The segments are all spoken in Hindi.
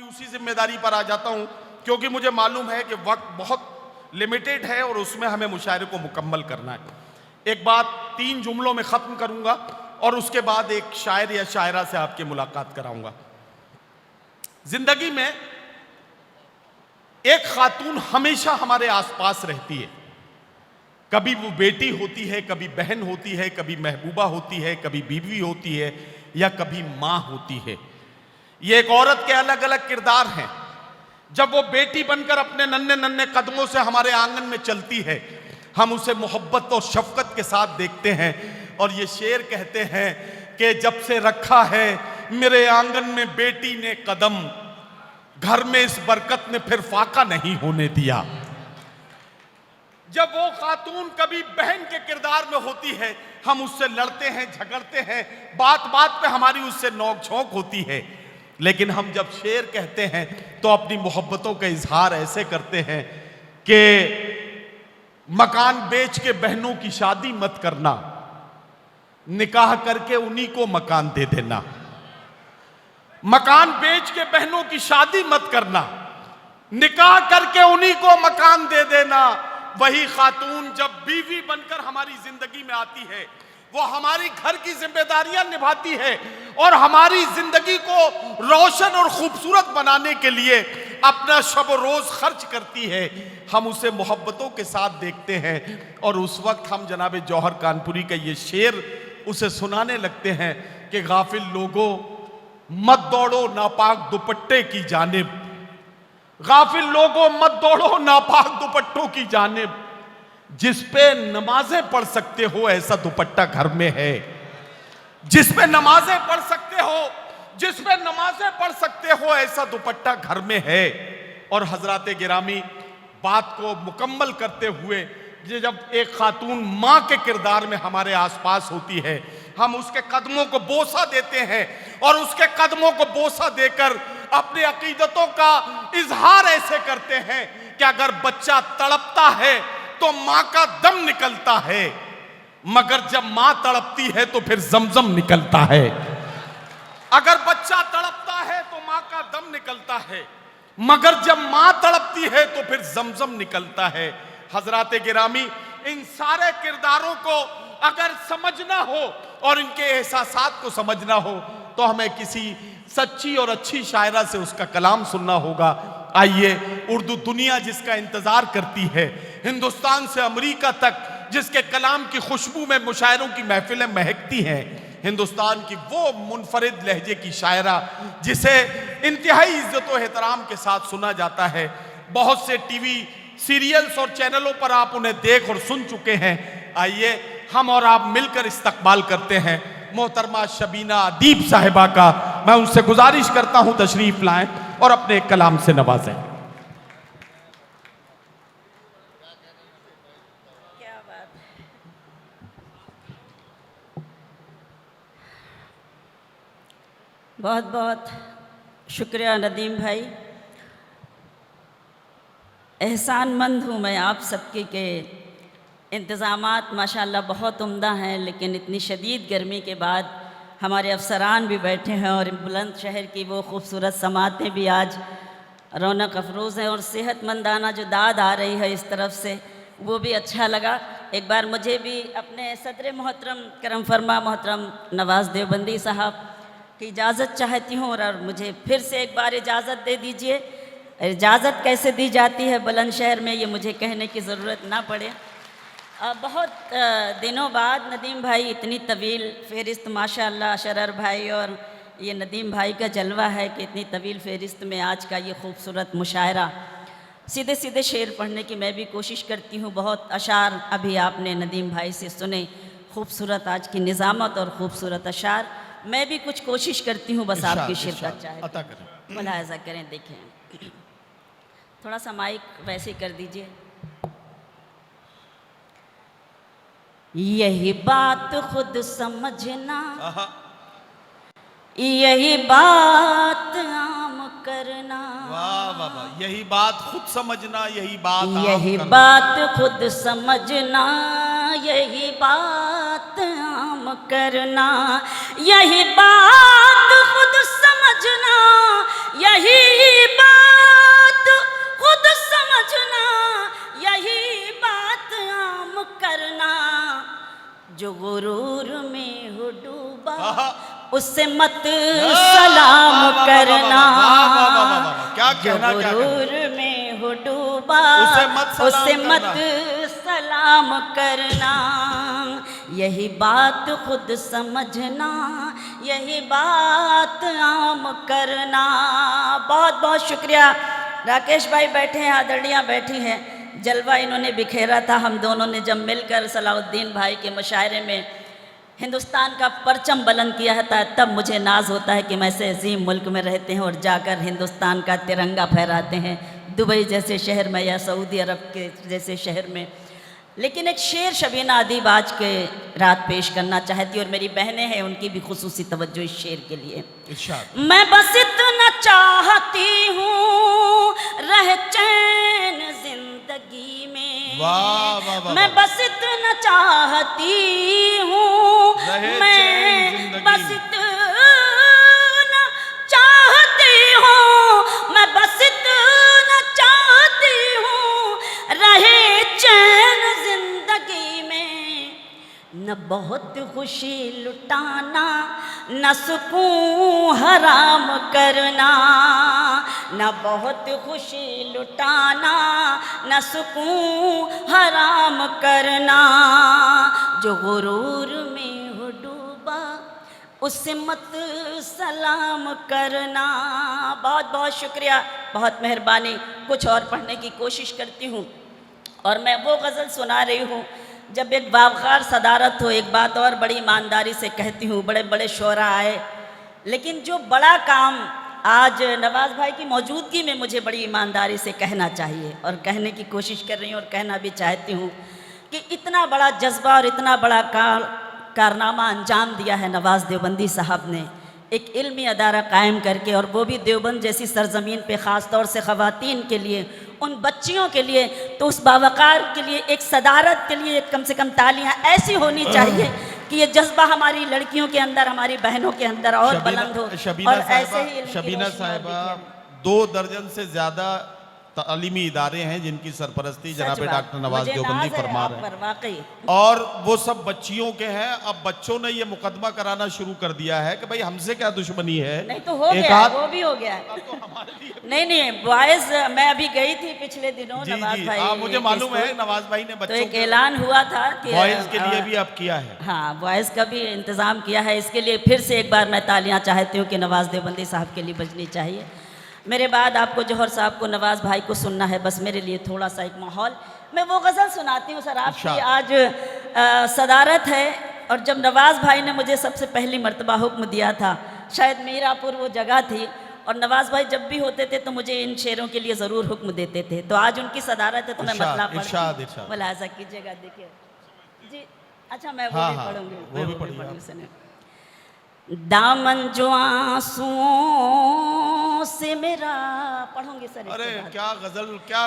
उसी जिम्मेदारी पर आ जाता हूं, क्योंकि मुझे मालूम है कि वक्त बहुत लिमिटेड है और उसमें हमें मुशायरे को मुकम्मल करना है। एक बात 3 जुमलों में ख़त्म करूंगा और उसके बाद एक शायर या शायरा से आपकी मुलाकात कराऊंगा। जिंदगी में एक खातून हमेशा हमारे आसपास रहती है। कभी वो बेटी होती है, कभी बहन होती है, कभी महबूबा होती है, कभी बीवी होती है या कभी माँ होती है। ये एक औरत के अलग अलग किरदार हैं। जब वो बेटी बनकर अपने नन्हे नन्हे कदमों से हमारे आंगन में चलती है, हम उसे मोहब्बत और शफकत के साथ देखते हैं और ये शेर कहते हैं कि जब से रखा है मेरे आंगन में बेटी ने कदम, घर में इस बरकत ने फिर फाका नहीं होने दिया। जब वो खातून कभी बहन के किरदार में होती है, हम उससे लड़ते हैं, झगड़ते हैं, बात बात पे हमारी उससे नोक झोंक होती है, लेकिन हम जब शेर कहते हैं तो अपनी मोहब्बतों का इजहार ऐसे करते हैं कि मकान बेच के बहनों की शादी मत करना, निकाह करके उन्हीं को मकान दे देना। मकान बेच के बहनों की शादी मत करना, निकाह करके उन्हीं को मकान दे देना। वही खातून जब बीवी बनकर हमारी जिंदगी में आती है, वो हमारी घर की जिम्मेदारियां निभाती है और हमारी जिंदगी को रोशन और खूबसूरत बनाने के लिए अपना शब रोज खर्च करती है। हम उसे मोहब्बतों के साथ देखते हैं और उस वक्त हम जनाब जौहर कानपुरी का ये शेर उसे सुनाने लगते हैं कि गाफिल लोगों मत दौड़ो नापाक दुपट्टे की जानिब, गाफिल लोगों मत दौड़ो नापाक दुपट्टों की जानिब, जिस पे नमाजें पढ़ सकते हो ऐसा दुपट्टा घर में है। जिस पे नमाजें पढ़ सकते हो, जिस पे नमाजें पढ़ सकते हो ऐसा दुपट्टा घर में है। और हजरात गिरामी, बात को मुकम्मल करते हुए, जब एक खातून माँ के किरदार में हमारे आसपास होती है, हम उसके कदमों को बोसा देते हैं और उसके कदमों को बोसा देकर अपनी अकीदतों का इजहार ऐसे करते हैं कि अगर बच्चा तड़पता है तो माँ का दम निकलता है, मगर जब माँ तड़पती है तो फिर जमजम निकलता है। अगर बच्चा तड़पता है तो माँ का दम निकलता है, मगर जब माँ तड़पती है तो फिर जमजम निकलता है। हजरात गिरामी, इन सारे किरदारों को अगर समझना हो और इनके एहसासात को समझना हो तो हमें किसी सच्ची और अच्छी शायरा से उसका कलाम सुनना होगा। आइए, उर्दू दुनिया जिसका इंतजार करती है, हिंदुस्तान से अमेरिका तक जिसके कलाम की खुशबू में मुशायरों की महफिलें महकती हैं, हिंदुस्तान की वो मुनफरिद लहजे की शायरा जिसे इंतहाई इज्जत और एहतराम के साथ सुना जाता है। बहुत से टीवी सीरियल्स और चैनलों पर आप उन्हें देख और सुन चुके हैं। आइए हम और आप मिलकर इस्तकबाल करते हैं मोहतरमा शबीना अदीब साहिबा का। मैं उनसे गुजारिश करता हूं तशरीफ लाएं और अपने कलाम से नवाजें। क्या बात है। बहुत बहुत शुक्रिया नदीम भाई। एहसानमंद हूँ मैं आप सबके के इंतज़ामात माशाल्लाह बहुत उम्दा हैं, लेकिन इतनी शदीद गर्मी के बाद हमारे अफसरान भी बैठे हैं और बुलंदशहर की वो खूबसूरत समातें भी आज रौनक अफरोज़ हैं और सेहतमंदाना जो दाद आ रही है इस तरफ से, वो भी अच्छा लगा। एक बार मुझे भी अपने सदर मोहतरम करम फरमा मोहतरम नवाज़ देवबंदी साहब की इजाज़त चाहती हूँ और मुझे फिर से एक बार इजाज़त दे दीजिए। इजाज़त कैसे दी जाती है बुलंदशहर में, ये मुझे कहने की ज़रूरत ना पड़े। बहुत दिनों बाद नदीम भाई, इतनी तवील फ़हरिस्त माशाअल्लाह शरर भाई और ये नदीम भाई का जलवा है कि इतनी तवील फ़हरिस्त में आज का ये खूबसूरत मुशायरा। सीधे सीधे शेर पढ़ने की मैं भी कोशिश करती हूँ। बहुत अशार अभी आपने नदीम भाई से सुने, खूबसूरत आज की निज़ामत और ख़ूबसूरत अशार। मैं भी कुछ कोशिश करती हूँ, बस आपकी शिरकत चाहे मुलाहज़ा करें। देखें, थोड़ा सा माइक वैसे कर दीजिए। यही बात खुद समझना, यही बात आम करना। वाह वाह वाह, यही बात खुद समझना, यही बात यही बात खुद समझना, यही बात आम करना। यही बात खुद समझना, यही बात खुद समझना, यही बात आम करना। जो गुरूर में हो डूबा उससे मत सलाम करना। क्या जो कहना, गुरूर में हो डूबा उससे मत सलाम करना। यही बात खुद समझना, यही बात आम करना। बहुत बहुत शुक्रिया। राकेश भाई बैठे हैं, आदरणीय बैठी हैं। जलवा इन्होंने बिखेरा था। हम दोनों ने जब मिलकर सलाउद्दीन भाई के मुशायरे में हिंदुस्तान का परचम बुलंद किया था, तब मुझे नाज होता है कि मैं ऐसे अजीम मुल्क में रहते हैं और जाकर हिंदुस्तान का तिरंगा फहराते हैं, दुबई जैसे शहर में या सऊदी अरब के जैसे शहर में। लेकिन एक शेर शबीना अदीब आज के रात पेश करना चाहती और मेरी बहनें हैं, उनकी भी खुसूसी तवज्जो इस शेर के लिए। मैं बस इतना चाहती हूँ रह चैन जिंदगी में। वाह वाह वाह। मैं बस इतना चाहती हूँ, मैं बस इतना चाहती हूँ, मैं बस इतना चाहती हूँ रहे चैन जिंदगी में। न बहुत खुशी लुटाना, न सुकून हराम करना। न बहुत खुशी लुटाना, न सुकून हराम करना। जो गुरूर में हो डूबा उससे मत सलाम करना। बहुत बहुत शुक्रिया, बहुत मेहरबानी। कुछ और पढ़ने की कोशिश करती हूँ और मैं वो गज़ल सुना रही हूँ। जब एक बावखार सदारत हो, एक बात और बड़ी ईमानदारी से कहती हूँ, बड़े बड़े शोरा आए, लेकिन जो बड़ा काम आज नवाज़ भाई की मौजूदगी में मुझे बड़ी ईमानदारी से कहना चाहिए और कहने की कोशिश कर रही हूँ और कहना भी चाहती हूँ कि इतना बड़ा जज्बा और इतना बड़ा कारनामा अंजाम दिया है नवाज़ देवबंदी साहब ने, एक इल्मी अदारा कायम करके, और वो भी देवबंद जैसी सरजमीन पे ख़ास तौर से ख़वातीन के लिए, उन बच्चियों के लिए। तो उस बावकार के लिए, एक सदारत के लिए कम से कम तालियां ऐसी होनी चाहिए कि ये जज्बा हमारी लड़कियों के अंदर, हमारी बहनों के अंदर और बुलंद हो। और ऐसे ही शबीना साहिबा 2 दर्जन से ज़्यादा तालीमी इदारे हैं जिनकी सरपरस्ती जनाब डॉक्टर नवाज देवबंदी फरमा रहे हैं, और वो सब बच्चियों के हैं। अब बच्चों ने ये मुकदमा कराना शुरू कर दिया है कि भाई हमसे क्या दुश्मनी है। नहीं तो हो गया, वो भी हो गया है। नहीं नहीं, बॉयज मैं अभी गई थी पिछले दिनों नवाज भाई, मुझे मालूम है नवाज भाई ने तो एक ऐलान हुआ था कि बॉयज के लिए भी अब किया है। हाँ, बॉयज का भी इंतजाम किया है। इसके लिए फिर से एक बार मैं तालियां चाहती हूँ कि नवाज देवबंदी साहब के लिए बजनी चाहिए। मेरे बाद आपको जौहर साहब को, नवाज़ भाई को सुनना है, बस मेरे लिए थोड़ा सा एक माहौल। मैं वो गज़ल सुनाती हूँ सर आपकी। आज सदारत है, और जब नवाज़ भाई ने मुझे सबसे पहली मर्तबा हुक्म दिया था, शायद मीरापुर वो जगह थी, और नवाज़ भाई जब भी होते थे तो मुझे इन शेरों के लिए ज़रूर हुक्म देते थे। तो आज उनकी सदारत है तो मैं मतलब मुलाजा कीजिएगा। देखिए जी, अच्छा मैं वो भी पढ़ूँगी। दामन जो आंसुओं से मेरा, पढ़ोगे सर? अरे क्या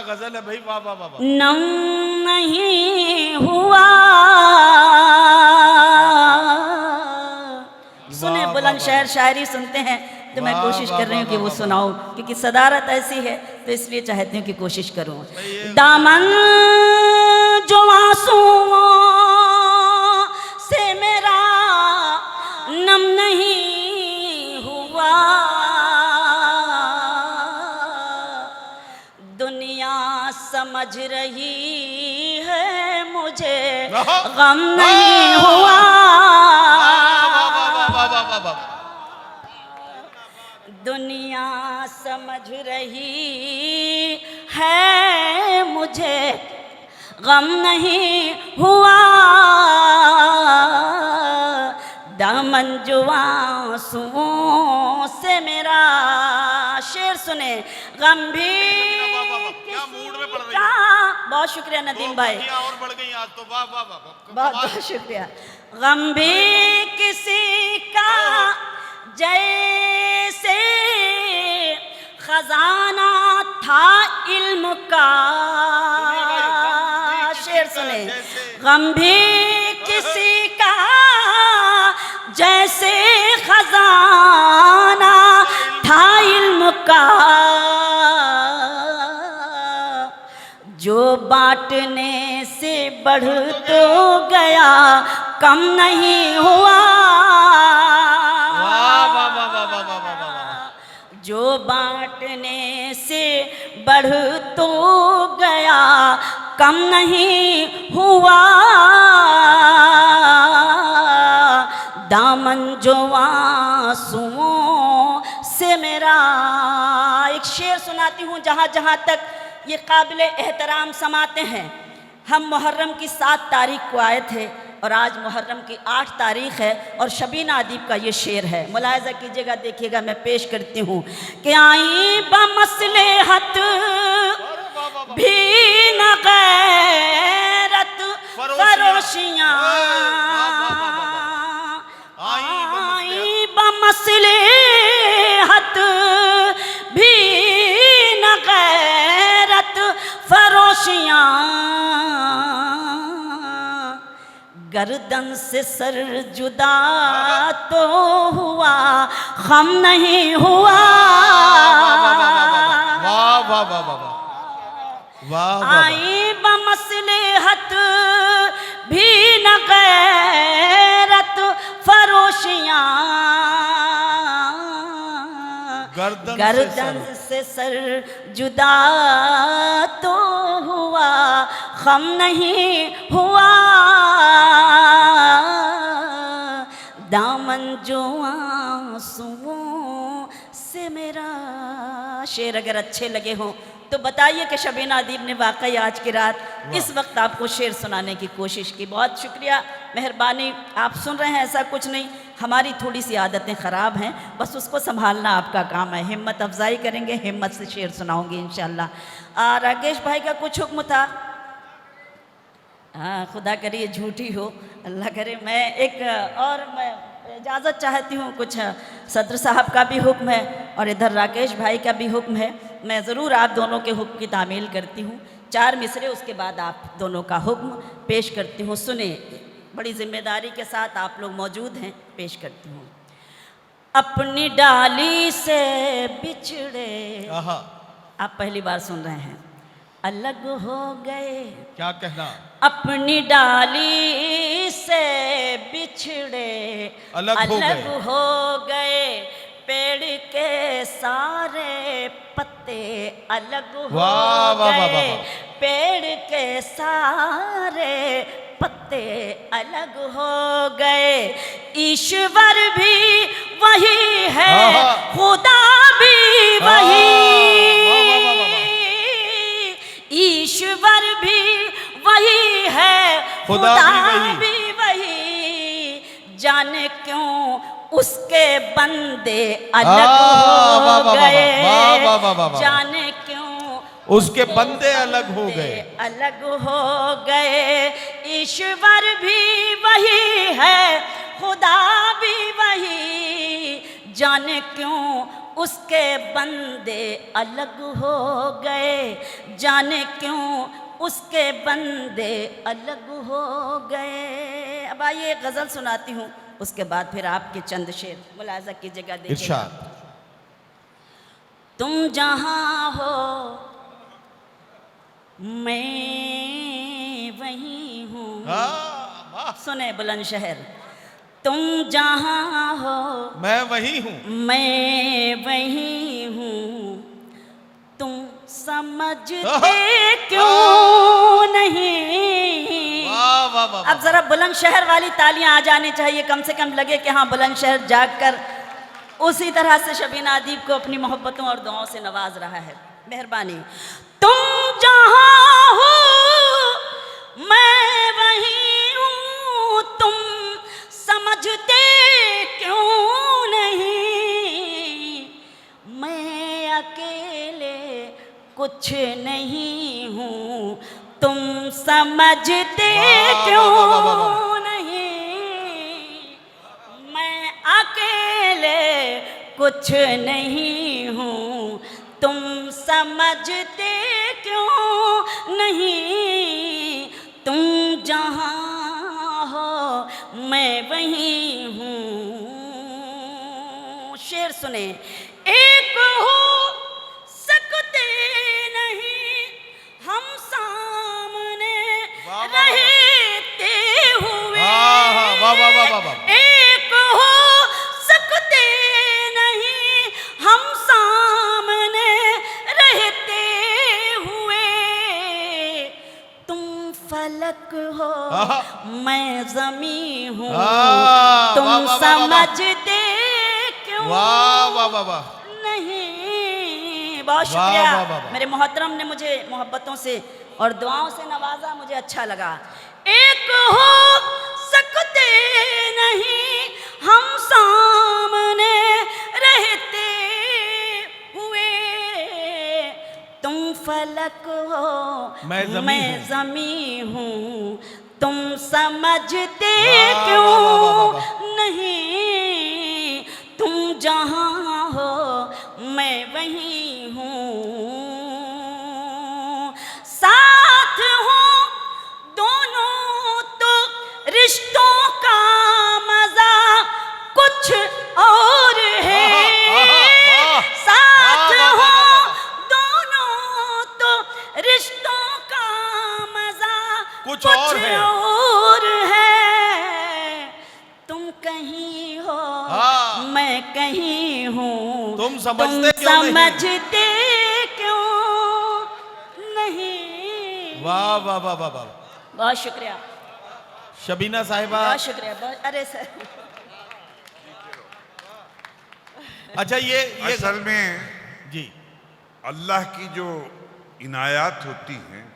गजल है भाई, वाह वाह वाह। नम नहीं हुआ, सुने बुलंद शहर शायरी सुनते हैं तो मैं कोशिश कर रही हूँ कि वो सुनाऊं, क्योंकि सदारत ऐसी है तो इसलिए चाहती हूँ कि कोशिश करूँ। दामन जो आंसुओं से मेरा नम नहीं हुआ, दुनिया समझ रही है मुझे गम नहीं हुआ। दुनिया समझ रही है मुझे गम नहीं हुआ। दामन जो आंसुओं से मेरा, शेर सुने, गम भी क्या मूड में पड़ रही है। बहुत शुक्रिया नदीम भाई, और बढ़ गई आज तो, वाह वाह वाह, बहुत बहुत शुक्रिया। गम भी किसी का जैसे खजाना था इल्म का, शेर सुने, गम भी किसी का जैसे खजाना था इल्म का, बढ़ तो गया, कम नहीं हुआ। वाह वाह वाह वाह वाह वाह वाह वाह। जो बांटने से बढ़ तो गया, कम नहीं हुआ। दामन जो आंसुओं से मेरा, एक शेर सुनाती हूँ जहाँ जहाँ तक ये काबिल एहतराम समाते हैं। हम मुहर्रम की 7 तारीख को आए थे और आज मुहर्रम की 8 तारीख है और शबीना अदीब का ये शेर है, मुलाहिजा कीजिएगा, देखिएगा, मैं पेश करती हूँ कि आई बमसलहत भी न गैरत फरोशियाँ, आई बमसलहत भी न गैरत फरोशियाँ, गर्दन से सर जुदा तो हुआ, खम नहीं हुआ। वाह वाह वाह वाह वाह। आई बमसलहत भी न गैरत फरोशियाँ, गर्दन से सर जुदा तो हुआ, खम नहीं हुआ। दामन जो आंसुओं से मेरा। शेर अगर अच्छे लगे हों तो बताइए कि शबीना अदीब ने वाकई आज की रात इस वक्त आपको शेर सुनाने की कोशिश की। बहुत शुक्रिया, मेहरबानी। आप सुन रहे हैं, ऐसा कुछ नहीं, हमारी थोड़ी सी आदतें ख़राब हैं, बस उसको संभालना आपका काम है। हिम्मत अफजाई करेंगे, हिम्मत से शेर सुनाऊंगी इंशाल्लाह। राकेश भाई का कुछ हुक्म था? हाँ, खुदा करिए झूठी हो, अल्लाह करे। मैं एक और मैं इजाज़त चाहती हूँ, कुछ सदर साहब का भी हुक्म है और इधर राकेश भाई का भी हुक्म है। मैं ज़रूर आप दोनों के हुक्म की तामील करती हूँ। 4 मिसरे उसके बाद आप दोनों का हुक्म पेश करती हूँ। सुने, बड़ी जिम्मेदारी के साथ आप लोग मौजूद हैं, पेश करती हूँ। अपनी डाली से बिछड़े, आप पहली बार सुन रहे हैं, अलग हो गए। क्या कहना? अपनी डाली से बिछड़े अलग हो गए, पेड़ के सारे पत्ते अलग हो गए, पेड़ के सारे पत्ते अलग हो गए। ईश्वर भी वही है, खुदा भी वही, ईश्वर भी वही है, खुदा भी वही। जाने क्यों उसके बंदे अलग हो गए, जाने क्यों उसके बंदे अलग हो गए, अलग हो गए। ईश्वर भी वही है, खुदा भी वही। जाने क्यों उसके बंदे अलग हो गए, जाने क्यों उसके बंदे अलग हो गए। अब आइए एक गज़ल सुनाती हूँ, उसके बाद फिर आपके चंद शेर मुलाज़ा कीजिएगा, देखिएगा। तुम जहाँ हो मैं वहीं हूँ। सुने बुलंदशहर, तुम जहाँ हो मैं वहीं हूँ, मैं वहीं हूँ। तुम समझते क्यों नहीं? अब जरा बुलंदशहर वाली तालियां आ जानी चाहिए, कम से कम लगे कि हाँ बुलंदशहर जाग कर उसी तरह से शबीना अदीब को अपनी मोहब्बतों और दुआओं से नवाज रहा है। मेहरबानी। तुम जहाँ हो मैं वहीं हूँ, तुम समझते क्यों नहीं? मैं अकेले कुछ नहीं हूँ, तुम समझते क्यों नहीं? मैं अकेले कुछ नहीं हूँ, तुम समझते क्यों नहीं? तुम जहाँ हो मैं वहीं हूँ। शेर सुने। एक हो सकते नहीं हम सामने रहे हो मैं ज़मी हूँ वाह, तुम वाह, वाह, वाह, वाह। समझते क्यों वाह वाह वाह वाह। नहीं। बहुत वाह, शुक्रिया वाह, वाह, वाह। मेरे मोहतरम ने मुझे मोहब्बतों से और दुआओं से नवाजा, मुझे अच्छा लगा। एक हो सकते नहीं हम सामने रहते हुए, तुम फलक हो मैं ज़मी हूँ तुम समझते वाह, क्यों वाह, वाह, वाह, वाह। नहीं, तुम जहाँ हो मैं वहीं हूँ, साथ हो दोनों तो रिश्तों का मजा कुछ और है, साथ हो दोनों तो रिश्तों का मजा कुछ और है। और है। तुम कहीं हो हाँ। मैं कहीं हूँ, तुम समझते क्यों नहीं? समझते क्यों नहीं। वाह वाह वाह वाह वाह। बहुत शुक्रिया, शबीना साहिबा। बहुत शुक्रिया, बहुत। अरे सर अच्छा ये असल में जी अल्लाह की जो इनायात होती हैं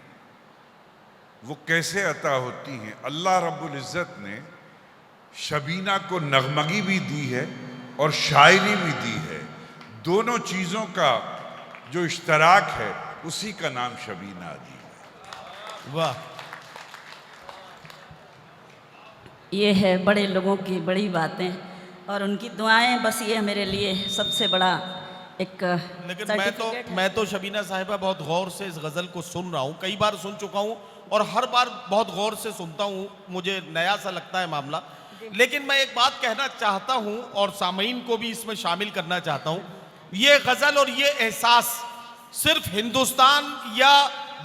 वो कैसे अता होती हैं। अल्लाह रब्बुल इज़्ज़त ने शबीना को नगमगी भी दी है और शायरी भी दी है। दोनों चीज़ों का जो इश्तराक है उसी का नाम शबीना जी है। वाह। ये है बड़े लोगों की बड़ी बातें और उनकी दुआएं, बस ये मेरे लिए सबसे बड़ा एक लेकिन सर्टिफिकेट है। मैं तो शबीना साहिबा बहुत गौर से इस गज़ल को सुन रहा हूँ, कई बार सुन चुका हूँ और हर बार बहुत गौर से सुनता हूँ, मुझे नया सा लगता है मामला। लेकिन मैं एक बात कहना चाहता हूँ और सामीन को भी इसमें शामिल करना चाहता हूँ, ये गज़ल और ये एहसास सिर्फ हिंदुस्तान या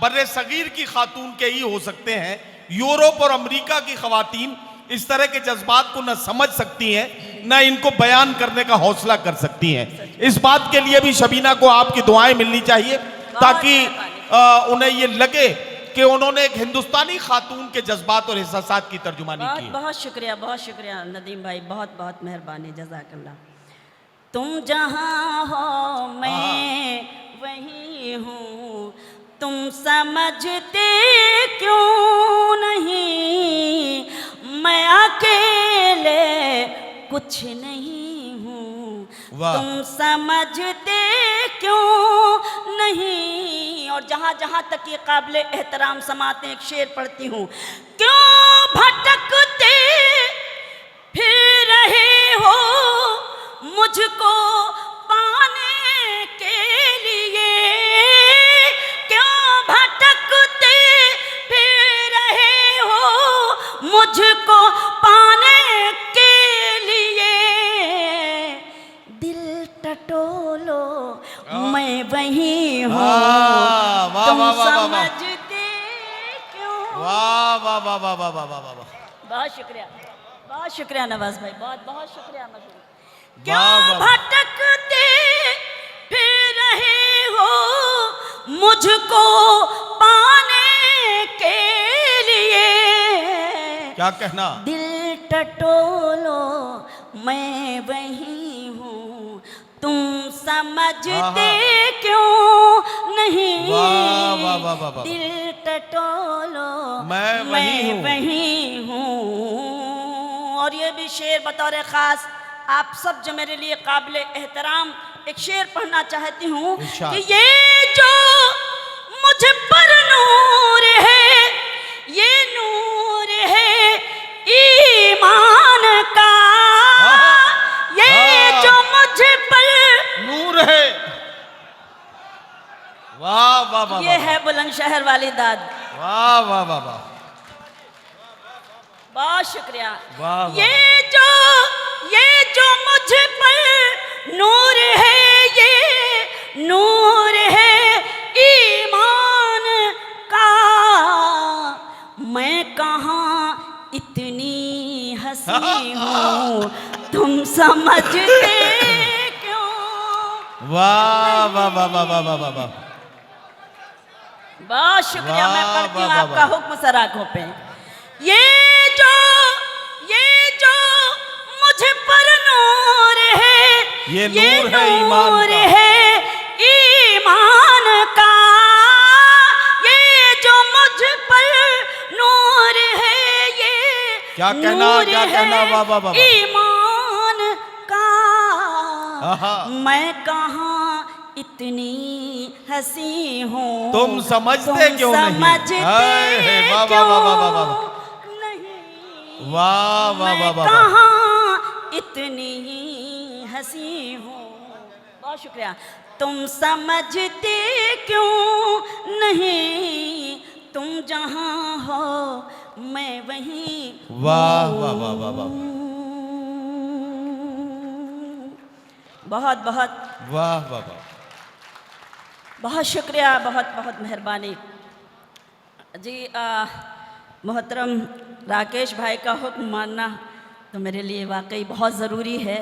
बर्रे सगीर की खातून के ही हो सकते हैं। यूरोप और अमेरिका की खवातीन इस तरह के जज्बात को न समझ सकती हैं, न इनको बयान करने का हौसला कर सकती हैं। इस बात के लिए भी शबीना को आपकी दुआएं मिलनी चाहिए ताकि उन्हें ये लगे कि उन्होंने एक हिंदुस्तानी खातून के जज्बात और एहसासात की तर्जुमानी की है। बहुत शुक्रिया नदीम भाई, बहुत बहुत मेहरबानी, जज़ाकल्लाह। तुम जहाँ हो मैं वहीं हूँ, तुम समझते क्यों नहीं, मैं अकेले कुछ नहीं हूँ, वाह। तुम समझते क्यों नहीं। और जहाँ जहाँ तक ये काबिल एहतराम समाते एक शेर पढ़ती हूँ। क्यों भटकते फिर रहे हो मुझको पाने के लिए, क्यों भटकते फिर रहे हो मुझको पाने के लिए, दिल टटोलो मैं वहीं हूँ, वाह, वाह, तुम वाह, वाह, वाह, वाह। समझते क्यों। वाह वाह वाह वाह वाह वाह वाह वाह। बहुत शुक्रिया नवाज भाई, बहुत बहुत शुक्रिया मशहूर। वाह, क्यों वाह। भटकते फिर रहे हो मुझको पाने के लिए, क्या कहना। दिल टटोलो मैं वहीं हूँ, तुम समझते क्यों नहीं। वाह, वाह, वाह, वाह, वाह। दिल टटोलो मैं वहीं हूँ। और ये भी शेर बतौर ख़ास आप सब जो मेरे लिए काबिल एहतराम एक शेर पढ़ना चाहती हूँ इरशाद। कि ये जो मुझ पर नूर है, ये नूर है ईमान का, ये जो मुझ पर नूर है। वाह वाह वाह। ये है बुलंदशहर वाली दाद। वाह वाह वाह वाह। बहुत शुक्रिया। वाह, वाह। ये जो मुझ पर नूर है, ये नूर है ईमान का, मैं कहाँ इतनी हंसी हूँ, तुम समझते क्यों। वाह वाह वाह वाह वाह वाह वाह। बहुत शुक्रिया, मैं वाह, पढ़ती हूँ वाह, वाह, आपका वाह। हुक्म सर आंखों पे। ये जो मुझ पर नूर है, ये नूर है ईमान का। है ईमान का। ये जो मुझ पर नूर है, ये क्या कहना, नूर क्या कहना, है वाह वाह वाह। ईमान का। आहा। मैं कहाँ इतनी हंसी हूँ, तुम समझते तुम क्यों नहीं? समझते हाय, वाह, वाह, वाह, वाह, वाह, वाह। क्यों नहीं? वाह वाह वाह वाह। कहाँ इतनी हंसी हूँ। बहुत शुक्रिया। तुम समझते क्यों नहीं, तुम जहाँ हो मैं वहीं। वाह वाह वाह वाह वाह। बहुत बहुत वाह वाह वाह। बहुत शुक्रिया, बहुत बहुत मेहरबानी जी। मोहतरम राकेश भाई का हुक्म मानना तो मेरे लिए वाकई बहुत ज़रूरी है।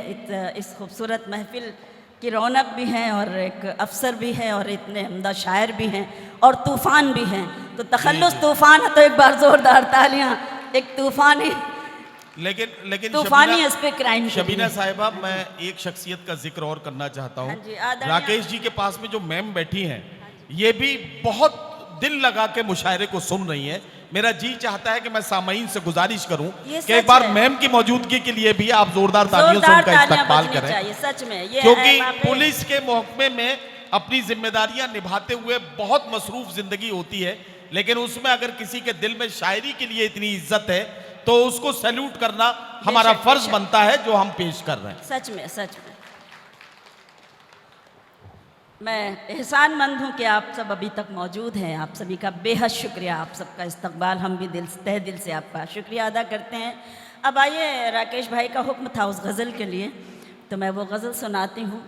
इस खूबसूरत महफिल की रौनक भी हैं और एक अफसर भी हैं और इतने उम्दा शायर भी हैं और तूफ़ान भी हैं। तो तखल्लुस तूफ़ान है तो एक बार ज़ोरदार तालियां। एक तूफ़ानी लेकिन तूफ़ानी इस पे क्राइम। शबीना साहिबा, मैं एक शख्सियत का जिक्र और करना चाहता हाँ जी, हूँ। आदरणीय। राकेश जी के पास में जो मैम बैठी हैं, ये भी बहुत दिल लगा के मुशायरे को सुन रही हैं। मेरा जी चाहता है कि मैं सामईन से गुजारिश करूं ये कि एक सच बार है। मैम की मौजूदगी के लिए भी आप जोरदार तालियों से उनका इस्तकबाल बजनी करें, चाहिए, सच में ये क्योंकि है वाकई। पुलिस के महकमे में अपनी जिम्मेदारियां निभाते हुए बहुत मसरूफ जिंदगी होती है, लेकिन उसमें अगर किसी के दिल में शायरी के लिए इतनी इज्जत है तो उसको सैल्यूट करना हमारा बेशक, फर्ज बेशक। बनता है जो हम पेश कर रहे हैं। सच में सच में मैं एहसानमंद हूँ कि आप सब अभी तक मौजूद हैं। आप सभी का बेहद शुक्रिया, आप सबका इस्तकबाल हम भी तहे दिल से आपका शुक्रिया अदा करते हैं। अब आइए, राकेश भाई का हुक्म था उस गज़ल के लिए, तो मैं वो गज़ल सुनाती हूँ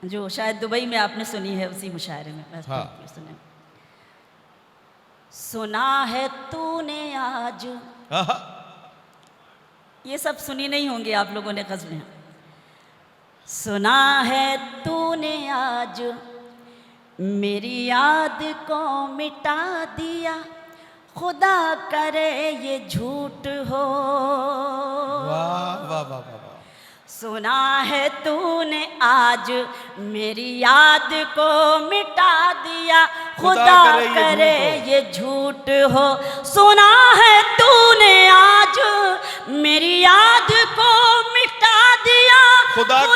जो शायद दुबई में आपने सुनी है, उसी मुशायरे में मैं हाँ। सुने। सुना है तूने आज, ये सब सुनी नहीं होंगी आप लोगों ने गज़लें। सुना है तूने आज मेरी याद को मिटा दिया, खुदा करे ये झूठ हो। वाह वाह वाह वाह। सुना है तूने आज मेरी याद को मिटा दिया, खुदा करे ये झूठ हो। सुना है तूने आज मेरी याद को मिटा दिया, खुदा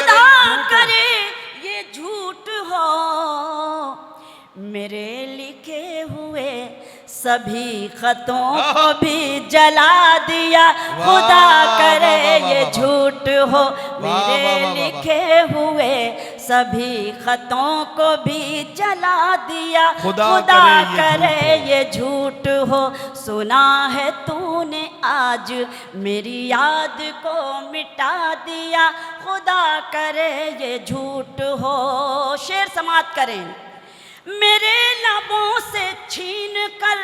करे ये झूठ हो। मेरे लिखे हुए सभी खतों को भी जला दिया, खुदा करे ये झूठ हो। मेरे लिखे हुए सभी खतों को भी जला दिया, खुदा करे ये झूठ हो। सुना है तूने आज मेरी याद को मिटा दिया, खुदा करे ये झूठ हो। शेर समाप्त करें। मेरे लबों से छीन कर,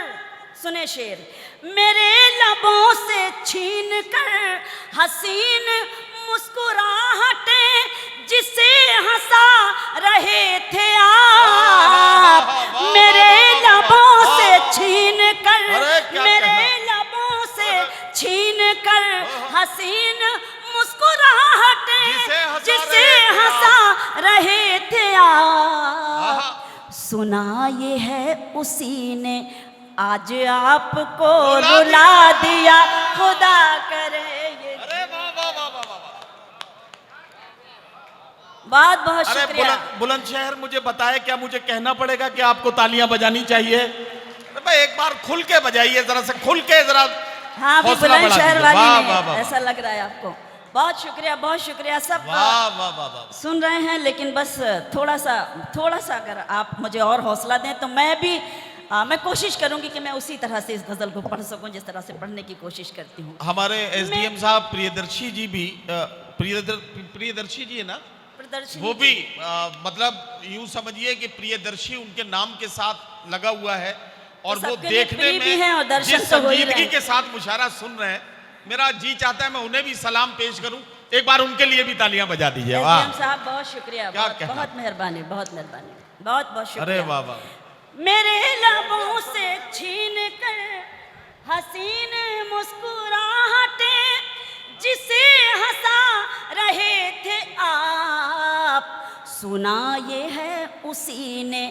सुने शेर, मेरे लबों से छीन कर हसीन मुस्कुराहटें जिसे हंसा रहे थे आप। मेरे लबों से छीन कर, मेरे लबों से छीन कर हसीन मुस्कुराहटें जिसे हंसा रहे थे आप। सुना ये है उसी ने आज आपको रुला दिया, खुदा करे ये। बहुत बहुत शुक्रिया। बुलंदशहर, मुझे बताए, क्या मुझे कहना पड़ेगा कि आपको तालियां बजानी चाहिए? भाई एक बार खुल के बजाइए, जरा से खुल के, जरा। हाँ, भी बुलंदशहर वाली नहीं, ऐसा लग रहा है आपको। बहुत शुक्रिया, बहुत शुक्रिया। सब सुन रहे हैं, लेकिन बस थोड़ा सा अगर आप मुझे और हौसला दें तो मैं भी मैं कोशिश करूंगी कि मैं उसी तरह से इस गज़ल को पढ़ सकूं जिस तरह से पढ़ने की कोशिश करती हूँ। हमारे एसडीएम साहब प्रियदर्शी जी भी, प्रियदर्शी जी है ना, वो भी मतलब यूं समझिए कि प्रियदर्शी उनके नाम के साथ लगा हुआ है और वो देखने में जिस संजीदगी के साथ मुशायरा सुन रहे हैं, मेरा जी चाहता है मैं उन्हें भी सलाम पेश करूं। एक बार उनके लिए भी तालियां बजा दीजिए। वाह साहब, बहुत शुक्रिया, बहुत मेहरबानी, बहुत मेहरबानी, बहुत बहुत शुक्रिया। अरे वाह वाह। मेरे लबों से छीन कर हसीन मुस्कुराहटें जिसे हंसा रहे थे आप, सुना ये है उसी ने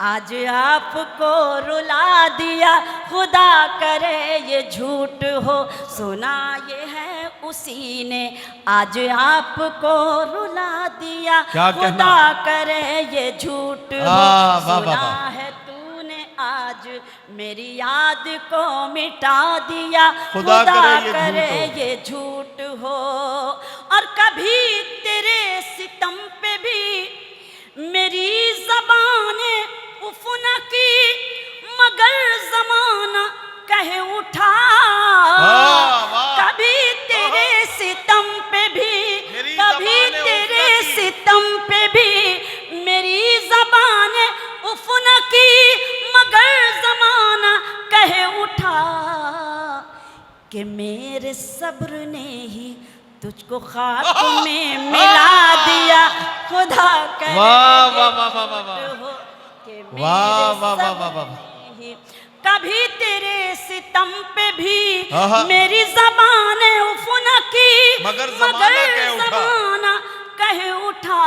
आज आपको रुला दिया, खुदा करे ये झूठ हो। सुना ये है उसी ने आज आपको रुला दिया, क्या खुदा कहना? करे ये झूठ हो। वाह, वाह, सुना वाह। है तूने आज मेरी याद को मिटा दिया, खुदा खुदा करे ये करे ये झूठ हो। और कभी तेरे सितम पे भी मेरी ज़बाने उफ न की, मगर ज़माना कहे उठा। वाह, वाह। कभी तेरे सितम पे भी, मेरी कभी ज़बाने तेरे उफ न की। सितम पे भी मेरी ज़बाने उफ न की, मगर ज़माना कहे उठा कि मेरे सब्र ने ही तुझको खाक में मिला दिया, खुदा करे वाह, ये वाह, वाह, वाह, वाह, वाह। झूठ हो कि मेरे वाह, वाह, वाह, सब्र वाह, वाह। ने ही। कभी तेरे सितम पे भी आहा। मेरी ज़बाने उफ न की, मगर ज़माना कहे उठा। ज़माना कहे उठा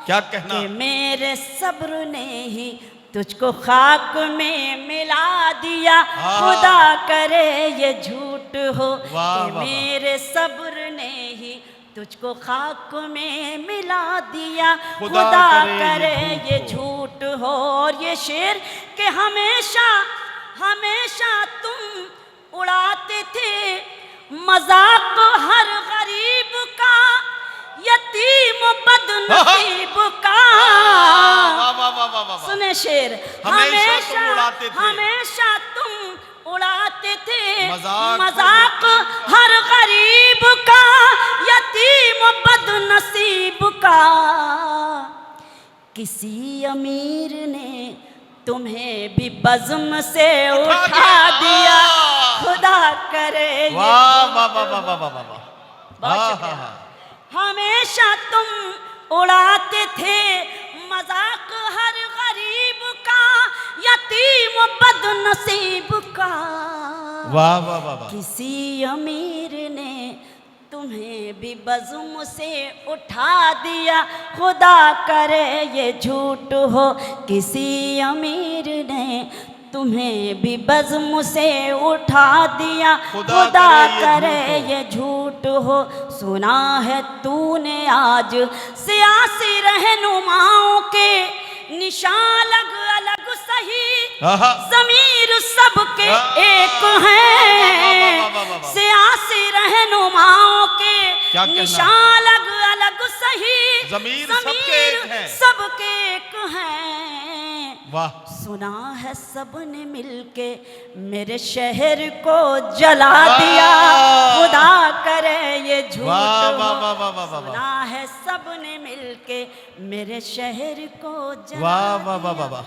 क्या कहना? कि मेरे सब्र ने ही तुझको खाक में मिला दिया, खुदा करे ये झूठ हो। वाह, कि वाह, वाह। मेरे सब्र ने ही तुझको खाक में मिला दिया, खुदा खुदा करे करे ये ये झूठ हो। और ये शेर कि हमेशा हमेशा तुम उड़ाते थे मजाक हर गरीब का, यतीम बदनसीब का। वाह, वाह, वाह, वाह, वाह। सुने शेर, हमेशा तुम उड़ाते थे। हमेशा तुम उड़ाते थे मजाक मजाक हर गरीब का, यतीम बदनसीब का। किसी अमीर ने तुम्हें भी बज़्म से उठा दिया, खुदा करे ये वाह, वाह, वाह, वाह, वाह, वाह, वाह, वाह। बहुत हाँ, शुक्रिया। हाँ, हाँ। हमेशा तुम उड़ाते थे मजाक हर गरीब का, यतीम बदनसीब का। वाह, वाह, वाह, वाह। किसी अमीर ने तुम्हें भी बज़्म से उठा दिया, खुदा करे ये झूठ हो। किसी अमीर ने तुम्हें भी बज़्म से उठा दिया, खुदा करे ये झूठ हो। सुना है तूने आज सियासी रहनुमाओं के निशान अलग अलग सही, आहा। ज़मीर सबके एक वाह, वाह, हैं। वाह, वाह, वाह। सियासी रहनुमाओं के क्या कहना? निशान अलग अलग सही, ज़मीर सबके एक हैं। सबके एक हैं। वाह। सुना है सबने मिलके मेरे शहर को जला दिया, खुदा करे ये झूठ वाह, हो। वाह, वाह, वाह, वाह, वाह। सुना है सबने मिलके मेरे शहर को जला वाह, वाह, वाह, दिया, वाह, वाह।